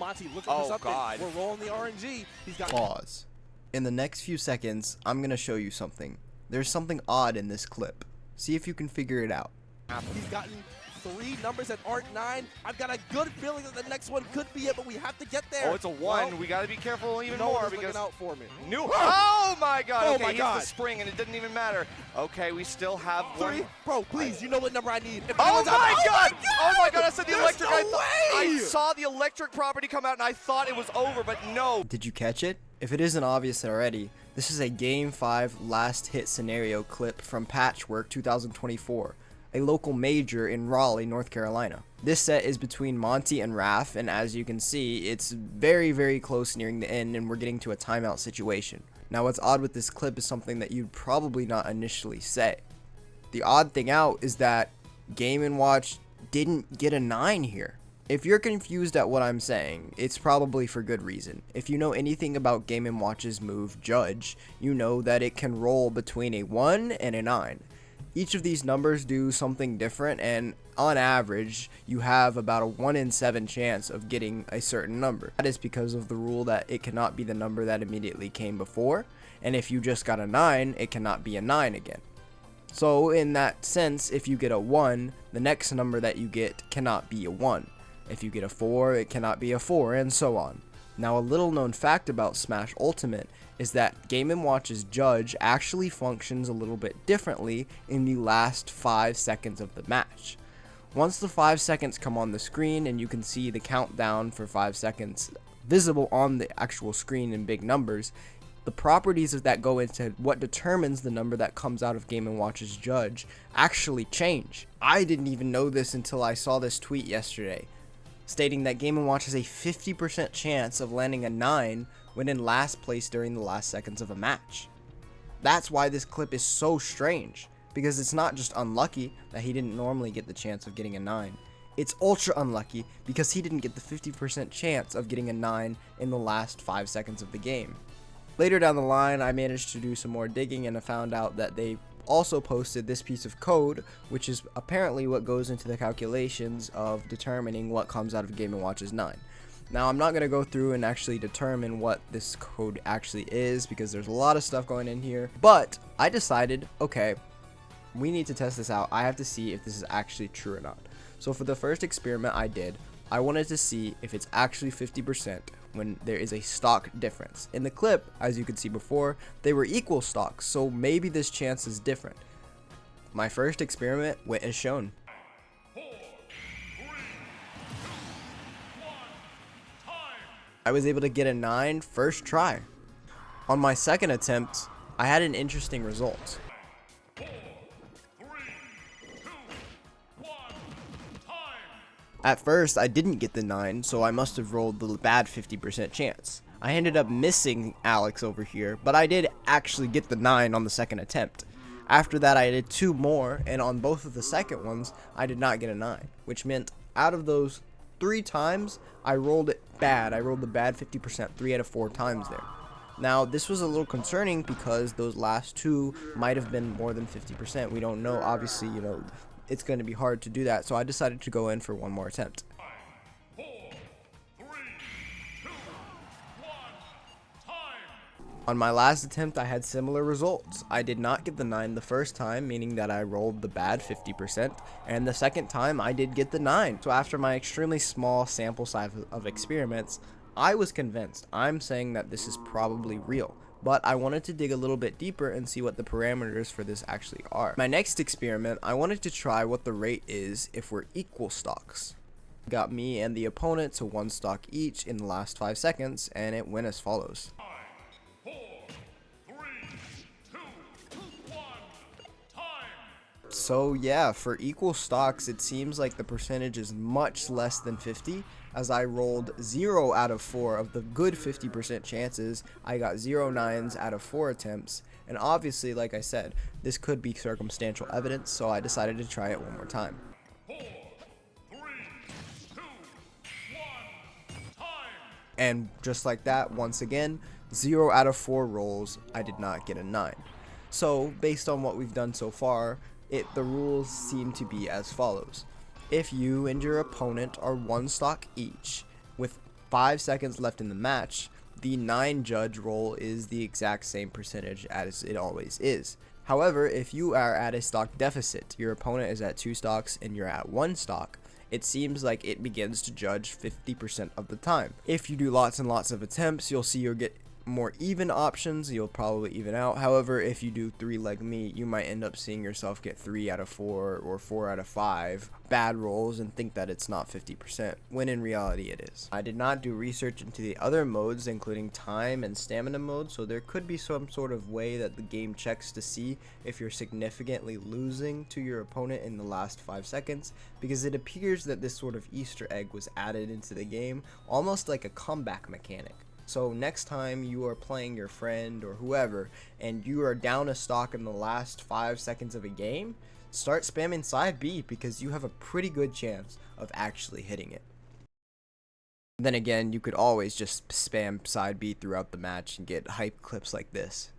Monty looking for something. God. We're rolling the RNG. He's got Pause. In the next few seconds, I'm going to show you something. There's something odd in this clip. See if you can figure it out. He's gotten 3 numbers that aren't 9. I've got a good feeling that the next one could be it, but we have to get there. Oh, it's a 1. Well, We got to be careful even no more one is because looking out for me. Oh my God! Oh Okay, my he God. hits the spring and it didn't even matter. Okay, we still have 3. 1. Bro, please, you know what number I need. If Oh anyone's out- my God! God! Oh my God! I said the There's electric. no I way! saw the electric property come out and I thought it was over, but no. Did you catch it? If it isn't obvious already, this is a Game 5 last hit scenario clip from Patchwork 2024, a local major in Raleigh, North Carolina. This set is between Monty and Raph, and as you can see, it's very, very close nearing the end, and we're getting to a timeout situation. Now, what's odd with this clip is something that you'd probably not initially say. The odd thing out is that Game & Watch didn't get a 9 here. If you're confused at what I'm saying, it's probably for good reason. If you know anything about Game & Watch's move, Judge, you know that it can roll between a 1 and a 9. Each of these numbers do something different, and on average, you have about a 1 in 7 chance of getting a certain number. That is because of the rule that it cannot be the number that immediately came before, and if you just got a 9, it cannot be a 9 again. So in that sense, if you get a 1, the next number that you get cannot be a 1. If you get a 4, it cannot be a 4, and so on. Now, a little known fact about Smash Ultimate is that Game & Watch's Judge actually functions a little bit differently in the last 5 seconds of the match. Once the 5 seconds come on the screen and you can see the countdown for 5 seconds visible on the actual screen in big numbers, the properties of that go into what determines the number that comes out of Game & Watch's Judge actually change. I didn't even know this until I saw this tweet yesterday, stating that Game & Watch has a 50% chance of landing a 9 when in last place during the last seconds of a match. That's why this clip is so strange, because it's not just unlucky that he didn't normally get the chance of getting a 9. It's ultra unlucky because he didn't get the 50% chance of getting a 9 in the last 5 seconds of the game. Later down the line, I managed to do some more digging and I found out that they also posted this piece of code, which is apparently what goes into the calculations of determining what comes out of Game & Watch's 9. Now, I'm not going to go through and actually determine what this code actually is because there's a lot of stuff going in here, but I decided, okay, we need to test this out. I have to see if this is actually true or not. So for the first experiment I did, I wanted to see if it's actually 50% when there is a stock difference. In the clip, as you could see before, they were equal stocks, so maybe this chance is different. My first experiment went as shown. 4, 3, 2, 1, time. I was able to get a 9 first try. On my second attempt, I had an interesting result. 4, 3, 2, 1, time. At first, I didn't get the 9, so I must have rolled the bad 50% chance. I ended up missing Alex over here, but I did actually get the 9 on the second attempt. After that, I did 2 more, and on both of the second ones, I did not get a 9, which meant out of those 3 times, I rolled it bad. I rolled the bad 50% 3 out of 4 times there. Now, this was a little concerning because those last 2 might have been more than 50%. We don't know, obviously, it's going to be hard to do that, so I decided to go in for one more attempt. 4, 3, 2, 1, time. On my last attempt, I had similar results. I did not get the 9 the first time, meaning that I rolled the bad 50%, and the second time I did get the 9. So after my extremely small sample size of experiments, I was convinced. I'm saying that this is probably real, but I wanted to dig a little bit deeper and see what the parameters for this actually are. My next experiment, I wanted to try what the rate is if we're equal stocks. Got me and the opponent to 1 stock each in the last 5 seconds, and it went as follows. 4, 3, 2, 1, time. So yeah, for equal stocks, it seems like the percentage is much less than 50, as I rolled 0 out of 4 of the good 50% chances. I got 0 9s out of 4 attempts, and obviously, like I said, this could be circumstantial evidence, so I decided to try it one more time. 4, 3, 2, 1, time. And just like that, once again, 0 out of 4 rolls, I did not get a 9. So, based on what we've done so far, the rules seem to be as follows. If you and your opponent are 1 stock each, with 5 seconds left in the match, the 9 judge roll is the exact same percentage as it always is. However, if you are at a stock deficit, your opponent is at 2 stocks and you're at 1 stock, it seems like it begins to judge 50% of the time. If you do lots and lots of attempts, you'll see you'll get more even options, you'll probably even out. However, if you do 3 like me, you might end up seeing yourself get 3 out of 4 or 4 out of 5 bad rolls and think that it's not 50%, when in reality it is. I did not do research into the other modes, including time and stamina mode, so there could be some sort of way that the game checks to see if you're significantly losing to your opponent in the last 5 seconds, because it appears that this sort of Easter egg was added into the game, almost like a comeback mechanic. So next time you are playing your friend or whoever and you are down a stock in the last 5 seconds of a game, start spamming side B because you have a pretty good chance of actually hitting it. Then again, you could always just spam side B throughout the match and get hype clips like this.